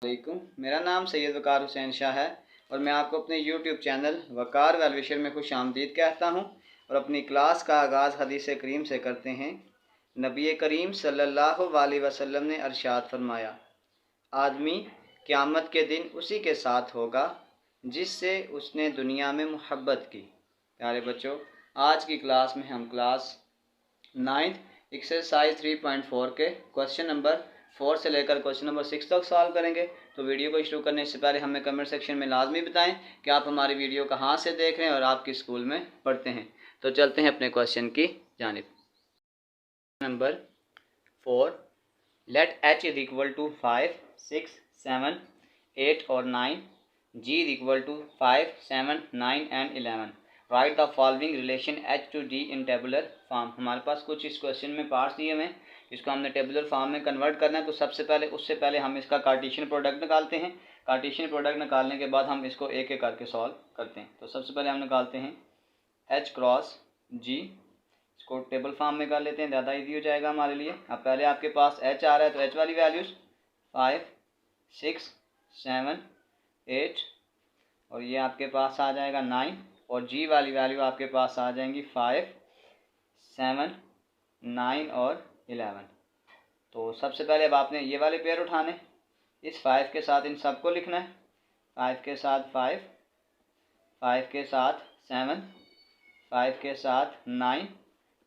वालेकुम, मेरा नाम सैयद वकार हुसैन शाह है और मैं आपको अपने यूट्यूब चैनल वकार वेलविशर में खुश आमदीद कहता हूँ। और अपनी क्लास का आगाज़ हदीस करीम से करते हैं। नबी करीम सल्लल्लाहु अलैहि वसल्लम ने अरशाद फरमाया, आदमी क़यामत के दिन उसी के साथ होगा जिससे उसने दुनिया में मोहब्बत की। प्यारे बच्चों, आज की क्लास में हम क्लास 9th एक्सरसाइज 3.4 के क्वेश्चन नंबर 4 से लेकर क्वेश्चन नंबर 6 तक सॉल्व करेंगे। तो वीडियो को शुरू करने से पहले हमें कमेंट सेक्शन में लाजमी बताएं कि आप हमारी वीडियो कहाँ से देख रहे हैं और आप किस स्कूल में पढ़ते हैं। तो चलते हैं अपने क्वेश्चन की जानिब। Number 4, let h is equal to 5, 6, 7, 8 और 9, g is equal to 5, 7, 9 and 11। Write the following relation H to D in tabular form. हमारे पास कुछ इस क्वेश्चन में पार्ट्स दिए हुए हैं, इसको हमने टेबुलर फॉर्म में कन्वर्ट करना है। तो सबसे पहले उससे पहले हम इसका कार्टेशियन प्रोडक्ट निकालते हैं। कार्टेशियन प्रोडक्ट निकालने के बाद हम इसको एक एक करके सॉल्व करते हैं। तो सबसे पहले हम निकालते हैं एच क्रॉस जी, इसको टेबल फॉर्म में कर लेते हैं, ज़्यादा ईजी हो जाएगा हमारे लिए। अब पहले आपके पास एच आ रहा है तो एच वाली वैल्यूज़ 5, 6, 7, 8 और ये आपके पास आ जाएगा 9 और जी वाली वैल्यू आपके पास आ जाएंगी 5, 7, 9 और 11। तो सबसे पहले अब आपने ये वाले पेयर उठाने, इस 5 के साथ इन सबको लिखना है। 5 के साथ 5, 5 के साथ 7, 5 के साथ 9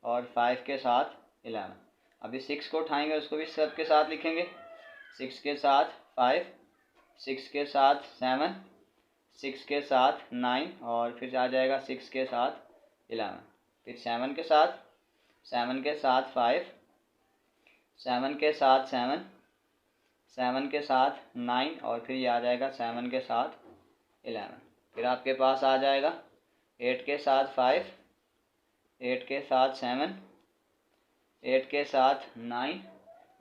और 5 के साथ 11। अभी 6 को उठाएंगे, उसको भी सब के साथ लिखेंगे। 6 के साथ 5, 6 के साथ 7, 6 के साथ 9 और फिर आ जाएगा 6 के साथ 11। फिर 7 के साथ 5, 7 के साथ 7, 7 के साथ 9 और फिर ये आ जाएगा 7 के साथ 11। फिर आपके पास आ जाएगा 8 के साथ 5, 8 के साथ 7, 8 के साथ 9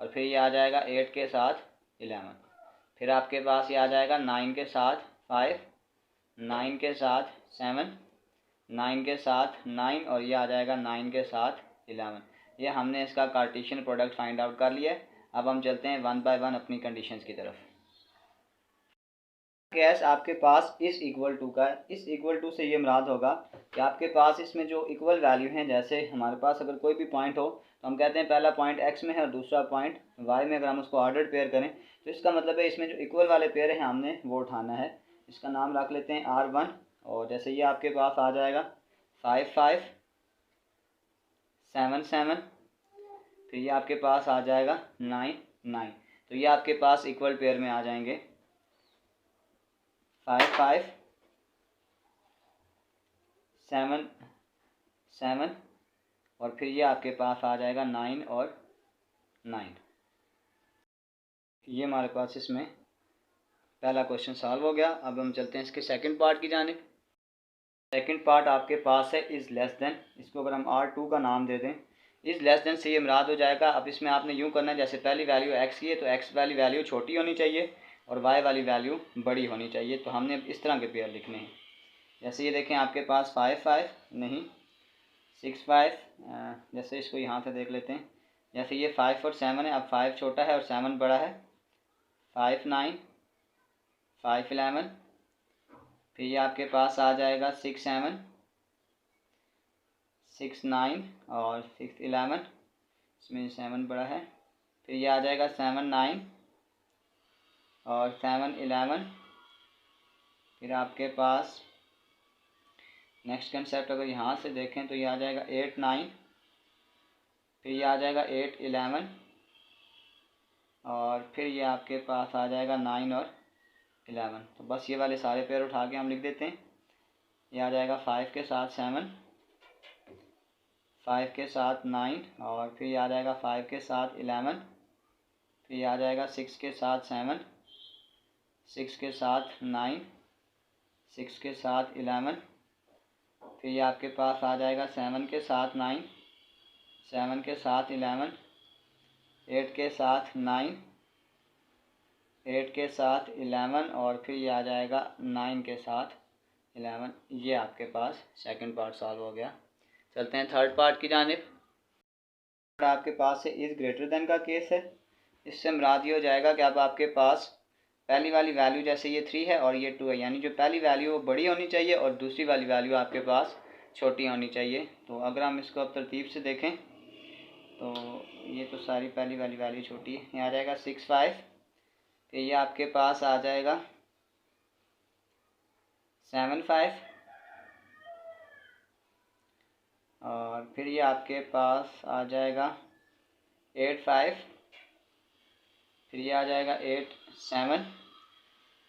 और फिर ये आ जाएगा 8 के साथ 11। फिर आपके पास ये आ जाएगा 9 के साथ 5, 9 के साथ 7, 9 के साथ 9 और ये आ जाएगा 9 के साथ 11। ये हमने इसका कार्टेशियन प्रोडक्ट फाइंड आउट कर लिया है। अब हम चलते हैं 1 बाय 1 अपनी कंडीशंस की तरफ। केस आपके पास इस इक्वल टू का है। इस इक्वल टू से ये मुराद होगा कि आपके पास इसमें जो इक्वल वैल्यू हैं, जैसे हमारे पास अगर कोई भी पॉइंट हो तो हम कहते हैं पहला पॉइंट एक्स में है और दूसरा पॉइंट वाई में, अगर हम उसको ऑर्डर्ड पेयर करें तो इसका मतलब है इसमें जो इक्वल वाले पेयर हैं हमने वो उठाना है। इसका नाम रख लेते हैं R1 और जैसे ये आपके पास आ जाएगा 5, 5, 7, 7, फिर ये आपके पास आ जाएगा 9, 9। तो ये आपके पास इक्वल पेयर में आ जाएंगे 5, 5, 7, 7 और फिर ये आपके पास आ जाएगा 9 और 9। ये हमारे पास इसमें पहला क्वेश्चन सॉल्व हो गया। अब हम चलते हैं इसके सेकंड पार्ट की जानिब। सेकंड पार्ट आपके पास है इज़ लेस देन। इसको अगर हम R2 का नाम दे दें, इज़ लेस देन से ये मुराद हो जाएगा। अब इसमें आपने यूँ करना है, जैसे पहली वैल्यू x की है तो x वाली वैल्यू छोटी होनी चाहिए और y वाली वैल्यू बड़ी होनी चाहिए। तो हमने इस तरह के पेयर लिखने हैं। जैसे ये देखें आपके पास 5, 5 नहीं 6, 5, जैसे इसको यहाँ से देख लेते हैं। जैसे ये 5 और 7 है, अब 5 छोटा है और 7 बड़ा है। 5, 9, 5, 11 फिर ये आपके पास आ जाएगा 6, 7, 6, 9 और 6, 11, इसमें 7 बड़ा है। फिर ये आ जाएगा 7, 9 और 7, 11। फिर आपके पास नेक्स्ट कंसेप्ट अगर यहाँ से देखें तो ये आ जाएगा 8, 9 फिर ये आ जाएगा 8, 11 और फिर ये आपके पास आ जाएगा 9 और 11। तो बस ये वाले सारे पेयर उठा के हम लिख देते हैं। ये आ जाएगा 5 के साथ 7, 5 के साथ 9 और फिर ये आ जाएगा 5 के साथ 11। फिर ये आ जाएगा 6 के साथ 7, 6 के साथ 9, 6 के साथ 11। फिर ये आपके पास आ जाएगा 7 के साथ 9, 7 के साथ 11, 8 के साथ 9, 8 के साथ 11 और फिर ये आ जाएगा 9 के साथ 11। ये आपके पास सेकंड पार्ट सॉल्व हो गया। चलते हैं थर्ड पार्ट की जानिब। आपके पास है इज़ ग्रेटर देन का केस है। इससे मुराद ये हो जाएगा कि अब आपके पास पहली वाली वैल्यू जैसे ये 3 है और ये 2 है, यानी जो पहली वैल्यू वो बड़ी होनी चाहिए और दूसरी वाली वैल्यू आपके पास छोटी होनी चाहिए। तो अगर हम इसको अब तरतीब से देखें तो ये तो सारी पहली वाली वैल्यू छोटी है, यहाँ आ जाएगा 6 5, फिर ये आपके पास आ जाएगा 7 5, और फिर ये आपके पास आ जाएगा 8 5, फिर ये आ जाएगा 8 7,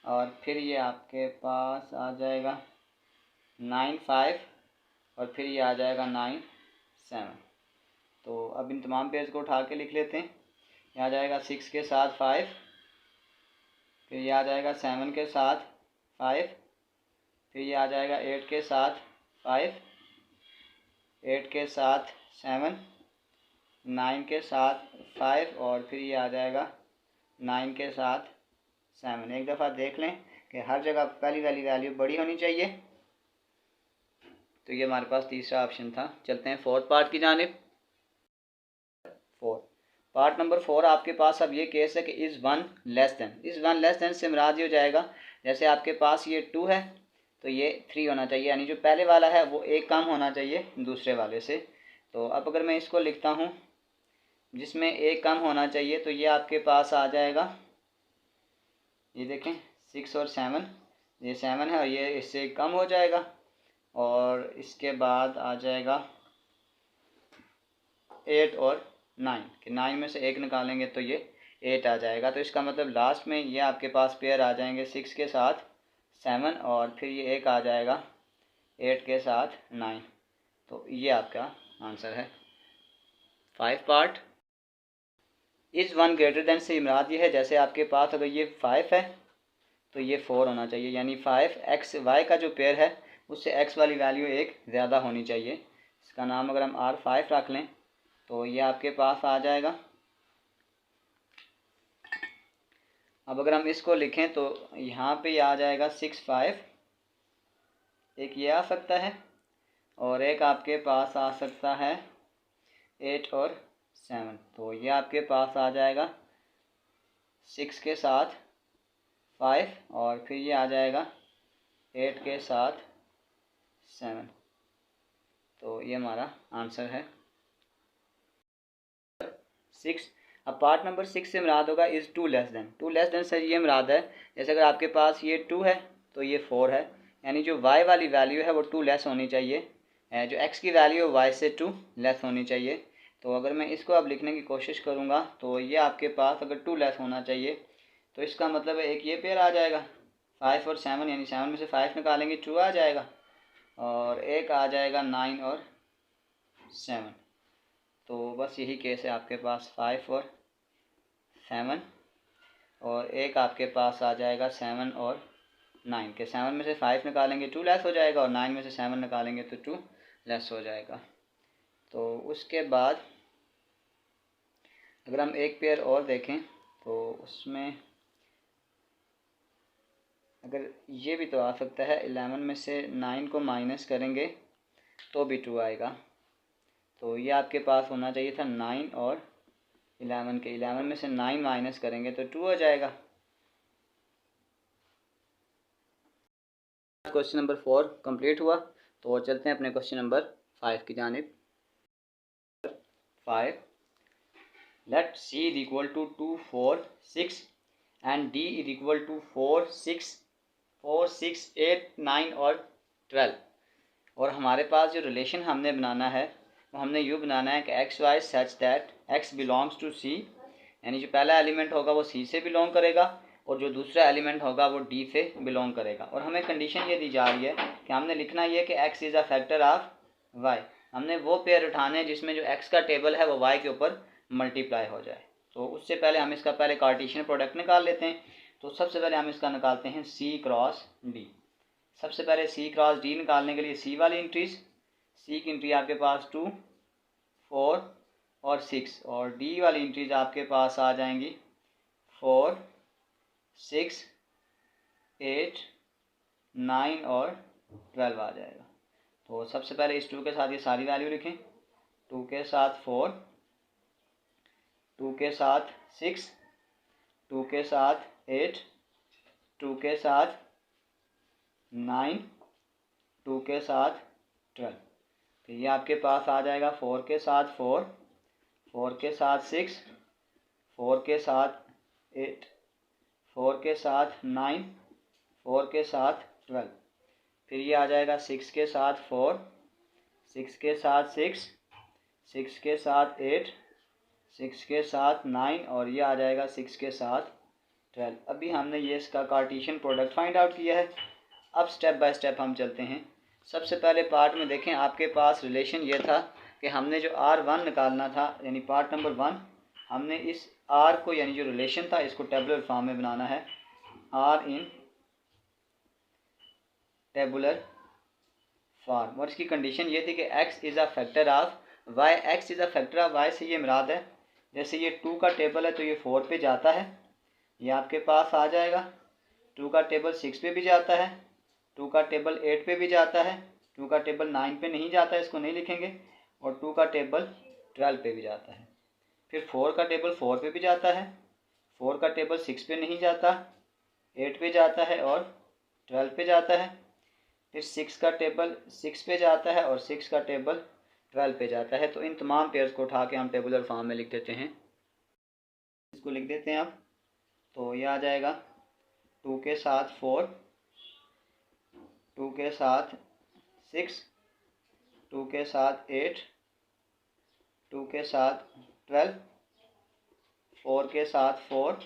और फिर ये आपके पास आ जाएगा 9 5, और फिर ये आ जाएगा 9 7। तो अब इन तमाम पेयर्स को उठा के लिख लेते हैं। ये आ जाएगा 6 के साथ 5, फिर ये आ जाएगा 7 के साथ 5, फिर ये आ जाएगा 8 के साथ 5, 8 के साथ 7, 9 के साथ 5, और फिर ये आ जाएगा 9 के साथ 7। एक दफ़ा देख लें कि हर जगह पहली वाली वैल्यू बड़ी होनी चाहिए। तो ये हमारे पास तीसरा ऑप्शन था। चलते हैं फोर्थ पार्ट की जानिब। पार्ट नंबर 4 आपके पास अब ये केस है कि is 1 less than. Is 1 less than से मुराद ये हो जाएगा, जैसे आपके पास ये 2 है तो ये 3 होना चाहिए, यानी जो पहले वाला है वो एक कम होना चाहिए दूसरे वाले से। तो अब अगर मैं इसको लिखता हूँ जिसमें एक कम होना चाहिए, तो ये आपके पास आ जाएगा, ये देखें 6 और 7, ये 7 है और ये इससे कम हो जाएगा, और इसके बाद आ जाएगा 8 और 9, कि 9 में से एक निकालेंगे तो ये 8 आ जाएगा। तो इसका मतलब लास्ट में ये आपके पास पेयर आ जाएंगे 6 के साथ 7, और फिर ये एक आ जाएगा 8 के साथ 9। तो ये आपका आंसर है। 5 पार्ट। इज़ 1 ग्रेटर देन से इमराद ये है, जैसे आपके पास अगर ये 5 है तो ये 4 होना चाहिए, यानी 5 एक्स वाई का जो पेयर है उससे एक्स वाली वैल्यू एक ज़्यादा होनी चाहिए। इसका नाम अगर हम R5 रख लें तो ये आपके पास आ जाएगा। अब अगर हम इसको लिखें तो यहाँ पे आ जाएगा 6 5, एक ये आ सकता है, और एक आपके पास आ सकता है 8 और 7। तो ये आपके पास आ जाएगा 6 के साथ 5, और फिर ये आ जाएगा 8 के साथ 7। तो ये हमारा आंसर है 6। अब पार्ट नंबर 6 से मुराद होगा is 2 less than. 2 less than से ये मुराद है, जैसे अगर आपके पास ये 2 है तो ये 4 है, यानी जो y वाली वैल्यू है वो 2 लेस होनी चाहिए, जो x की वैल्यू है y से 2 लेस होनी चाहिए। तो अगर मैं इसको अब लिखने की कोशिश करूँगा तो ये आपके पास अगर 2 लेस होना चाहिए तो इसका मतलब है एक ये पेयर आ जाएगा 5 और 7, यानी 7 में से 5 निकालेंगे 2 आ जाएगा, और एक आ जाएगा 9 और 7। तो बस यही केस है आपके पास 5 और 7, और एक आपके पास आ जाएगा 7 और 9 के 7 में से 5 निकालेंगे 2 लेस हो जाएगा, और 9 में से 7 निकालेंगे तो 2 लेस हो जाएगा। तो उसके बाद अगर हम एक पेयर और देखें तो उसमें अगर ये भी तो आ सकता है, 11 में से 9 को माइनस करेंगे तो भी 2 आएगा। तो ये आपके पास होना चाहिए था 9 और 11 के, 11 में से 9 माइनस करेंगे तो 2 हो जाएगा। क्वेश्चन नंबर 4 कंप्लीट हुआ, तो चलते हैं अपने क्वेश्चन नंबर 5 की जानिब। 5, let C is equal to 2 4 6 and D is equal to 4 6 8 9 और 12। और हमारे पास जो रिलेशन हमने बनाना है वो हमने यूँ बनाना है कि X Y such that X belongs to C, यानी जो पहला एलिमेंट होगा वो सी से बिलोंग करेगा और जो दूसरा एलिमेंट होगा वो डी से बिलोंग करेगा। और हमें कंडीशन ये दी जा रही है कि हमने लिखना ये कि x is a factor of y. हमने वो पेयर उठाने हैं जिसमें जो एक्स का टेबल है वो वाई के ऊपर मल्टीप्लाई हो जाए। तो उससे पहले हम इसका पहले कार्टेशियन प्रोडक्ट निकाल लेते हैं। तो सबसे पहले हम इसका निकालते हैं सी क्रॉस डी। सबसे पहले सी क्रॉस डी निकालने के लिए सी वाली एंट्रीज, सी की एंट्री आपके पास 2 4 और 6, और डी वाली एंट्रीज आपके पास आ जाएंगी 4 6 8 9 और 12 आ जाएगा। तो सबसे पहले इस 2 के साथ ये सारी वैल्यू लिखें, 2 के साथ 4, 2 के साथ 6, 2 के साथ 8, 2 के साथ 9, 2 के साथ 12। तो ये आपके पास आ जाएगा 4 के साथ 4, 4 के साथ 6, 4 के साथ 8, 4 के साथ 9, 4 के साथ 12। फिर ये आ जाएगा 6 के साथ 4, 6 के साथ 6, 6 के साथ 8, 6 के साथ 9 और ये आ जाएगा 6 के साथ 12। अभी हमने ये इसका कार्टेशियन प्रोडक्ट फाइंड आउट किया है। अब स्टेप बाय स्टेप हम चलते हैं। सबसे पहले पार्ट में देखें, आपके पास रिलेशन ये था कि हमने जो R1 निकालना था, यानी पार्ट नंबर 1, हमने इस R को यानी जो रिलेशन था इसको टेबुलर फॉर्म में बनाना है। R इन टेबुलर फॉर्म। और इसकी कंडीशन ये थी कि x is a factor of y, x is a factor of y से ये मुराद है जैसे ये 2 का टेबल है तो ये 4 पे जाता है, ये आपके पास आ जाएगा। 2 का टेबल 6 पे भी जाता है, 2 का टेबल 8 पे भी जाता है, 2 का टेबल 9 पे नहीं जाता है, इसको नहीं लिखेंगे, और 2 का टेबल 12 पे भी जाता है। फिर 4 का टेबल 4 पे भी जाता है, 4 का टेबल 6 पे नहीं जाता, 8 पे जाता है और 12 पे जाता है। फिर 6 का टेबल 6 पे जाता है और 6 का टेबल 12 पे जाता है। तो इन तमाम पेयर्स को उठा के हम टेबुलर फॉर्म में लिख देते हैं। इसको लिख देते हैं अब। तो ये आ जाएगा 2 के साथ 4, 2 के साथ 6, 2 के साथ 8, 2 के साथ 12, 4 के साथ 4,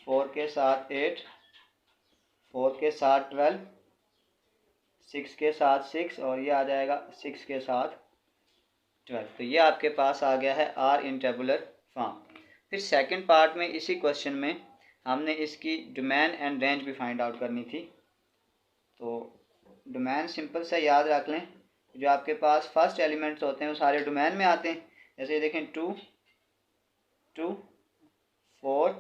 4 के साथ 8, 4 के साथ 12, 6 के साथ 6 और ये आ जाएगा 6 के साथ 12। तो ये आपके पास आ गया है R इन टेबुलर फॉर्म। फिर सेकंड पार्ट में इसी क्वेश्चन में हमने इसकी डोमेन एंड रेंज भी फाइंड आउट करनी थी। तो डोमेन सिंपल से याद रख लें, जो आपके पास फर्स्ट एलिमेंट्स होते हैं वो सारे डोमेन में आते हैं। जैसे देखें 2, 2, 4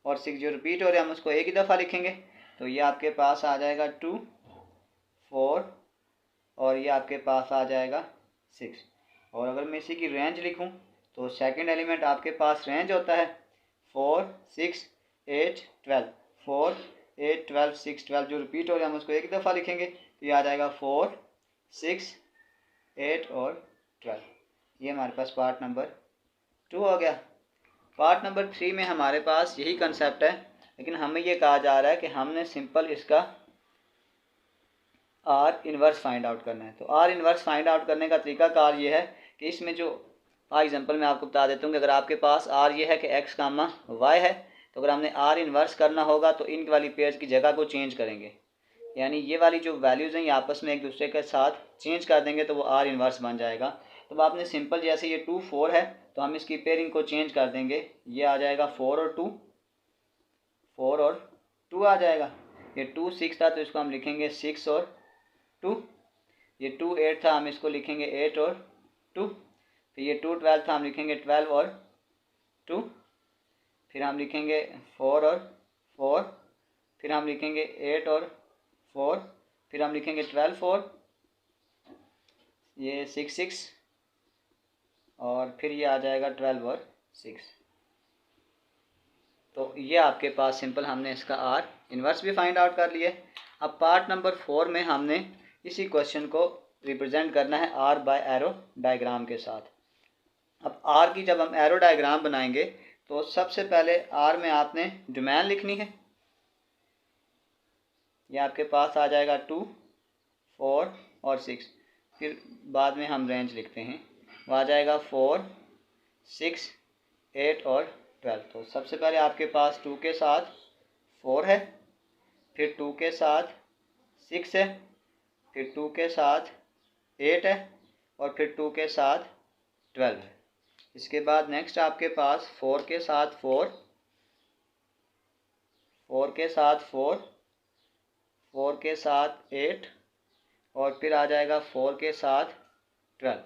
और 6 जो रिपीट हो रहे हैं हम उसको एक ही दफ़ा लिखेंगे। तो ये आपके पास आ जाएगा 2, 4 और ये आपके पास आ जाएगा 6। और अगर मैं इसी की रेंज लिखूं तो सेकंड एलिमेंट आपके पास रेंज होता है 4, 6, 8, 12। 4, 8, 12, 6, 12 जो रिपीट हो रहे हैं हम उसको एक दफ़ा लिखेंगे। तो ये आ जाएगा 4, 6, 8 और 12। ये हमारे पास पार्ट नंबर 2 हो गया। पार्ट नंबर 3 में हमारे पास यही कंसेप्ट है, लेकिन हमें ये कहा जा रहा है कि हमने सिंपल इसका आर इन्वर्स फाइंड आउट करना है। तो आर इन्वर्स फाइंड आउट करने का तरीकाकार ये है कि इसमें जो एग्जांपल मैं आपको बता देता हूँ कि अगर आपके पास आर ये है कि एक्स कामा वाई है, तो अगर हमने आर इन्वर्स करना होगा तो इन वाली पेयर्स की जगह को चेंज करेंगे, यानी ये वाली जो वैल्यूज़ हैं ये आपस में एक दूसरे के साथ चेंज कर देंगे तो वो आर इन्वर्स बन जाएगा। तो आपने सिंपल जैसे ये 2, 4 है तो हम इसकी पेयरिंग को चेंज कर देंगे, ये आ जाएगा 4 और 2, 4 और 2 आ जाएगा। ये 2, 6 था तो इसको हम लिखेंगे 6 और 2। ये 2, 8 था हम इसको लिखेंगे 8 और 2। फिर ये 2, 12 था हम लिखेंगे 12 और 2। फिर हम लिखेंगे 4 और 4। फिर हम लिखेंगे 8 और 4। फिर हम लिखेंगे 12 और ये 6, 6 और फिर ये आ जाएगा 12 और 6। तो ये आपके पास सिंपल हमने इसका आर इन्वर्स भी फाइंड आउट कर लिया। अब पार्ट नंबर 4 में हमने इसी क्वेश्चन को रिप्रेजेंट करना है आर बाय एरो डायग्राम के साथ। अब आर की जब हम एरो डायग्राम बनाएंगे तो सबसे पहले आर में आपने डोमेन लिखनी है। ये आपके पास आ जाएगा 2, 4 और 6। फिर बाद में हम रेंज लिखते हैं, वो आ जाएगा 4, 6, 8 और 12। तो सबसे पहले आपके पास 2 के साथ 4 है, फिर 2 के साथ 6 है, फिर 2 के साथ 8 है और फिर 2 के साथ 12 है। इसके बाद नेक्स्ट आपके पास 4 के साथ 4, 4 के साथ 4, 4 के साथ 8 और फिर आ जाएगा 4 के साथ 12।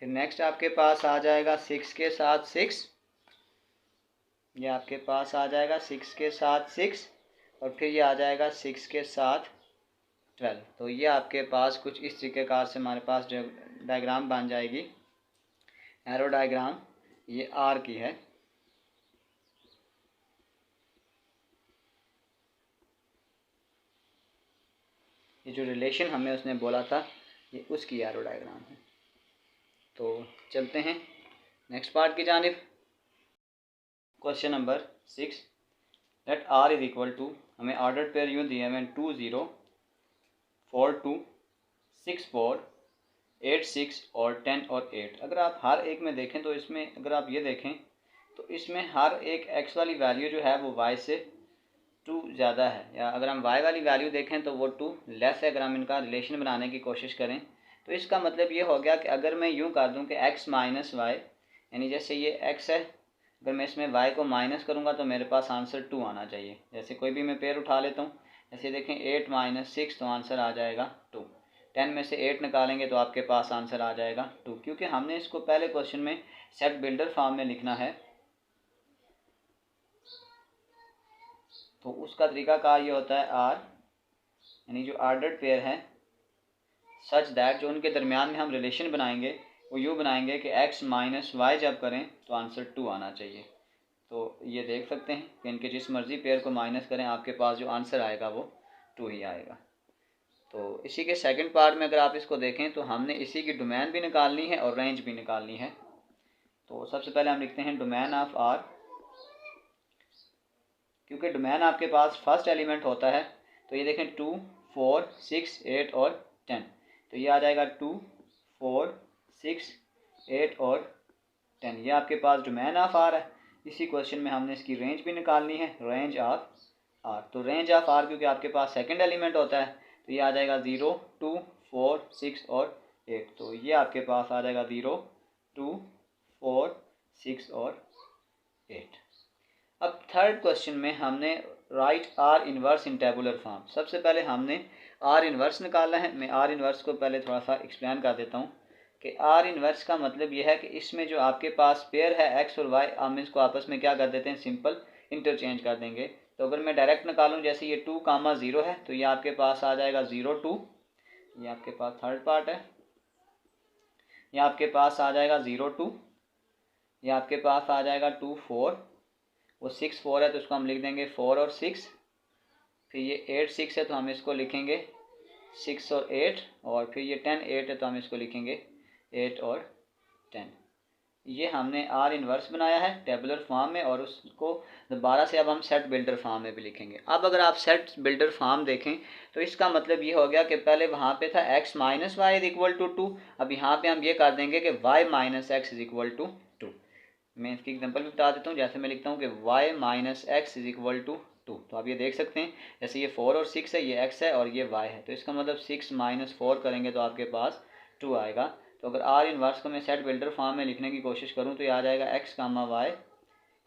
फिर नेक्स्ट आपके पास आ जाएगा 6 के साथ 6, ये आपके पास आ जाएगा 6 के साथ 6 और फिर ये आ जाएगा 6 के साथ 12। तो ये आपके पास कुछ इस तरीक़ेकार से हमारे पास डायग्राम बन जाएगी। एरो डायग्राम ये आर की है। ये जो रिलेशन हमें उसने बोला था ये उसकी एरो डायग्राम है। तो चलते हैं नेक्स्ट पार्ट की जानिब। Question number 6, let R is equal to, हमें ऑर्डर पेयर यूँ दिए हमें 2 0 4 2 6 4 8 6 और 10 और 8। अगर आप हर एक में देखें तो इसमें अगर आप ये देखें तो इसमें हर एक एक्स वाली वैल्यू जो है वो वाई से 2 ज़्यादा है, या अगर हम वाई वाली वैल्यू देखें तो वो 2 लेस है। अगर हम इनका रिलेशन बनाने की कोशिश करें तो इसका मतलब ये हो गया कि अगर मैं यूँ कर दूँ कि एक्स माइनस वाई, यानी जैसे ये एक्स है, अगर मैं इसमें y को माइनस करूँगा तो मेरे पास आंसर 2 आना चाहिए। जैसे कोई भी मैं पेयर उठा लेता हूँ, जैसे देखें 8 माइनस 6 तो आंसर आ जाएगा 2। 10 में से 8 निकालेंगे तो आपके पास आंसर आ जाएगा 2, क्योंकि हमने इसको पहले क्वेश्चन में सेट बिल्डर फॉर्म में लिखना है। तो उसका तरीकाकार ये होता है आर, यानी जो ऑर्डर्ड पेयर है सच दैट, जो उनके दरमियान में हम रिलेशन बनाएंगे वो यूँ बनाएंगे कि x माइनस वाई जब करें तो आंसर 2 आना चाहिए। तो ये देख सकते हैं कि इनके जिस मर्ज़ी पेयर को माइनस करें आपके पास जो आंसर आएगा वो 2 ही आएगा। तो इसी के सेकंड पार्ट में अगर आप इसको देखें तो हमने इसी की डोमेन भी निकालनी है और रेंज भी निकालनी है। तो सबसे पहले हम लिखते हैं डोमेन ऑफ आर, क्योंकि डोमेन आपके पास फर्स्ट एलिमेंट होता है। तो ये देखें 2 4 6 8 और 10, तो ये आ जाएगा 2 4 6 8 और 10, ये आपके पास डोमेन ऑफ आर है। इसी क्वेश्चन में हमने इसकी रेंज भी निकालनी है, रेंज ऑफ आर। तो रेंज ऑफ आर क्योंकि आपके पास सेकंड एलिमेंट होता है तो ये आ जाएगा 0 2 4 6 और 8। तो ये आपके पास आ जाएगा 0 2 4 6 और 8। अब थर्ड क्वेश्चन में हमने right are inverse in tabular form. सबसे पहले हमने आर इनवर्स निकालना है। मैं आर इनवर्स को पहले थोड़ा सा एक्सप्लेन कर देता हूँ कि आर इनवर्स का मतलब यह है कि इसमें जो आपके पास पेयर है एक्स और वाई, हम इसको आपस में क्या कर देते हैं, सिंपल इंटरचेंज कर देंगे। तो अगर मैं डायरेक्ट निकालूँ, जैसे ये 2 कामा 0 है तो ये आपके पास आ जाएगा 0 2, ये आपके पास थर्ड पार्ट है। ये आपके पास आ जाएगा 0 2, ये आपके पास आ जाएगा 2 4, वो 6 4 है तो उसको हम लिख देंगे 4 और 6। फिर ये 8 6 है तो हम इसको लिखेंगे 6 और 8, और फिर ये 10 8 है तो हम इसको लिखेंगे 8 और 10। ये हमने आर इनवर्स बनाया है टेबुलर फॉर्म में, और उसको दोबारा से अब हम सेट बिल्डर फॉर्म में भी लिखेंगे। अब अगर आप सेट बिल्डर फॉर्म देखें तो इसका मतलब ये हो गया कि पहले वहाँ पे था x minus y is equal to 2, अब यहाँ पे हम ये कर देंगे कि y minus x is equal to 2। मैं इसकी एग्जांपल भी बता देता हूँ। जैसे मैं लिखता हूँ कि y minus x is equal to 2, तो आप ये देख सकते हैं जैसे ये 4 और 6 है, ये x है और ये y है, तो इसका मतलब 6 माइनस 4 करेंगे तो आपके पास 2 आएगा। तो अगर आर इनवर्स को मैं सेट बिल्डर फॉर्म में लिखने की कोशिश करूँ तो ये आ जाएगा x comma y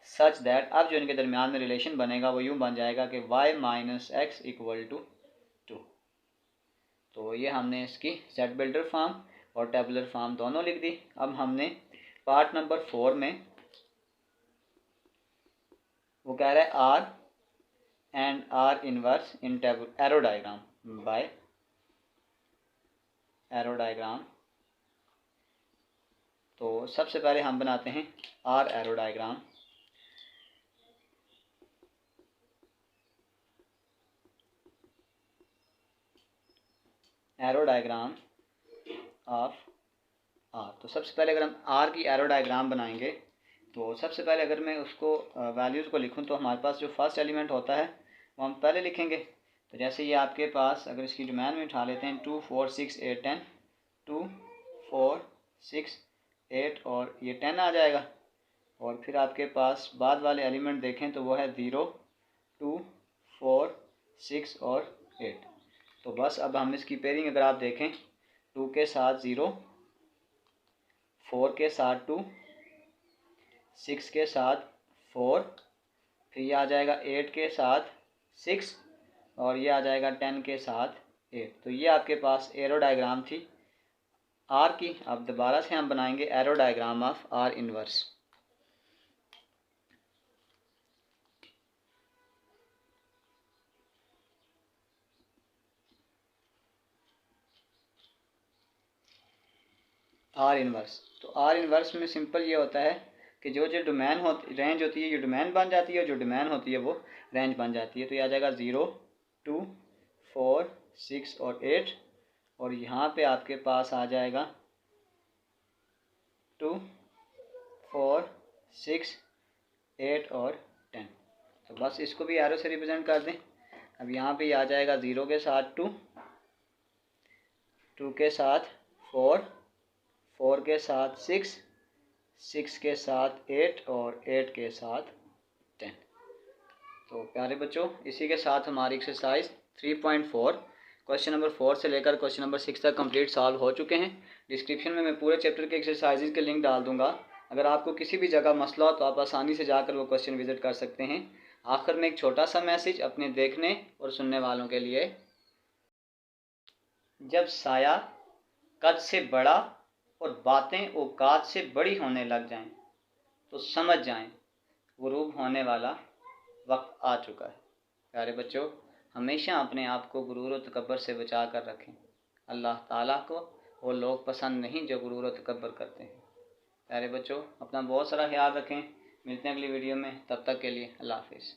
such that, अब जो इनके दरमियान में रिलेशन बनेगा वो यूँ बन जाएगा कि y minus x equal to 2। तो ये हमने इसकी सेट बिल्डर फॉर्म और टेबुलर फॉर्म दोनों लिख दी। अब हमने पार्ट नंबर 4 में वो कह रहा है R and R inverse in table arrow diagram by arrow diagram. तो सबसे पहले हम बनाते हैं R arrow diagram. Arrow diagram of R. तो सबसे पहले अगर हम आर की एरो डायग्राम बनाएंगे तो सबसे पहले अगर मैं उसको वैल्यूज़ को लिखूं तो हमारे पास जो फर्स्ट एलिमेंट होता है वो हम पहले लिखेंगे। तो जैसे ये आपके पास अगर इसकी डोमेन में उठा लेते हैं 2 4 6 8 10, 2 4 6 8 और ये 10 आ जाएगा। और फिर आपके पास बाद वाले एलिमेंट देखें तो वो है 0 2 4 6 और 8। तो बस अब हम इसकी पेयरिंग अगर आप देखें 2 के साथ 0, 4 के साथ 2, 6 के साथ 4, फिर ये आ जाएगा 8 के साथ 6 और ये आ जाएगा 10 के साथ 8। तो ये आपके पास एरो डायग्राम थी आर की। अब दोबारा से हम बनाएंगे arrow diagram of are inverse. Are inverse, तो आर इनवर्स में सिंपल ये होता है कि जो जो डोमेन होती रेंज होती है ये डोमेन बन जाती है, और जो डोमेन होती है वो रेंज बन जाती है। तो ये आ जाएगा 0 2 4 6 और 8, और यहाँ पे आपके पास आ जाएगा 2, 4, 6, 8 और 10। तो बस इसको भी एरो से रिप्रेजेंट कर दें। अब यहाँ पे आ जाएगा 0 के साथ 2, 2 के साथ 4, 4 के साथ 6, 6 के साथ 8 और 8 के साथ 10। तो प्यारे बच्चों, इसी के साथ हमारी एक्सरसाइज 3.4 क्वेश्चन नंबर 4 से लेकर क्वेश्चन नंबर 6 तक कंप्लीट सॉल्व हो चुके हैं। डिस्क्रिप्शन में मैं पूरे चैप्टर के एक्सरसाइजेज के लिंक डाल दूंगा। अगर आपको किसी भी जगह मसला हो तो आप आसानी से जाकर वो क्वेश्चन विजिट कर सकते हैं। आखिर में एक छोटा सा मैसेज अपने देखने और सुनने वालों के लिए। जब साया कद से बड़ा और बातें औकात से बड़ी होने लग जाएं, तो समझ जाएं गुरूब होने वाला वक्त आ चुका है। प्यारे बच्चों, हमेशा अपने आप को गुरूर और तकब्बर से बचा कर रखें। अल्लाह ताला को वो लोग पसंद नहीं जो गुरूर और तकब्बर करते हैं। प्यारे बच्चों, अपना बहुत सारा ख्याल रखें। मिलते हैं अगली वीडियो में, तब तक के लिए अल्लाह हाफिज़।